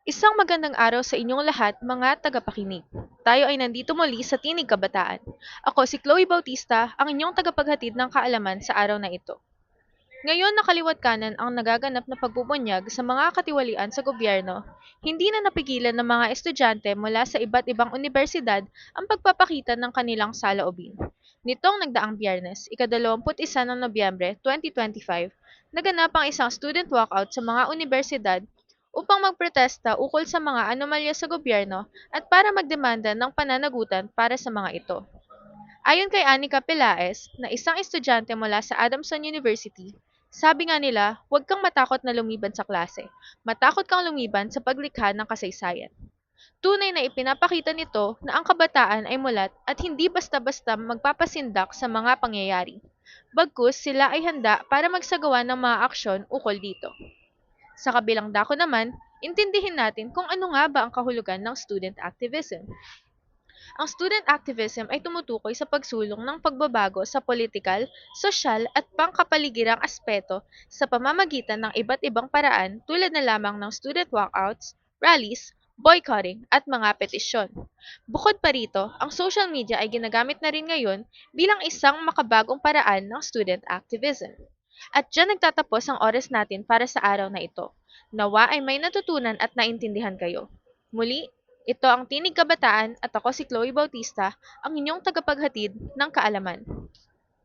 Isang magandang araw sa inyong lahat, mga tagapakinig. Tayo ay nandito muli sa Tinig Kabataan. Ako si Chloe Bautista, ang inyong tagapaghatid ng kaalaman sa araw na ito. Ngayon nakaliwat kanan ang nagaganap na pagbubunyag sa mga katiwalian sa gobyerno, hindi na napigilan ng mga estudyante mula sa iba't ibang unibersidad ang pagpapakita ng kanilang saloobin. Nitong nagdaang Biyernes, ika-21 ng Nobyembre 2025, naganap ang isang student walkout sa mga unibersidad upang magprotesta ukol sa mga anomalya sa gobyerno at para magdemanda ng pananagutan para sa mga ito. Ayon kay Anika Pelaez, na isang estudyante mula sa Adamson University, sabi nga nila, huwag kang matakot na lumiban sa klase. Matakot kang lumiban sa paglikha ng kasaysayan. Tunay na ipinapakita nito na ang kabataan ay mulat at hindi basta-basta magpapasindak sa mga pangyayari. Bagkus sila ay handa para magsagawa ng mga aksyon ukol dito. Sa kabilang dako naman, intindihin natin kung ano nga ba ang kahulugan ng student activism. Ang student activism ay tumutukoy sa pagsulong ng pagbabago sa politikal, sosyal at pangkapaligirang aspeto sa pamamagitan ng iba't ibang paraan tulad na lamang ng student walkouts, rallies, boycotting at mga petisyon. Bukod pa rito, ang social media ay ginagamit na rin ngayon bilang isang makabagong paraan ng student activism. At dyan nagtatapos ang oras natin para sa araw na ito. Nawa ay may natutunan at naintindihan kayo. Muli, ito ang Tinig Kabataan at ako si Chloe Bautista, ang inyong tagapaghatid ng kaalaman.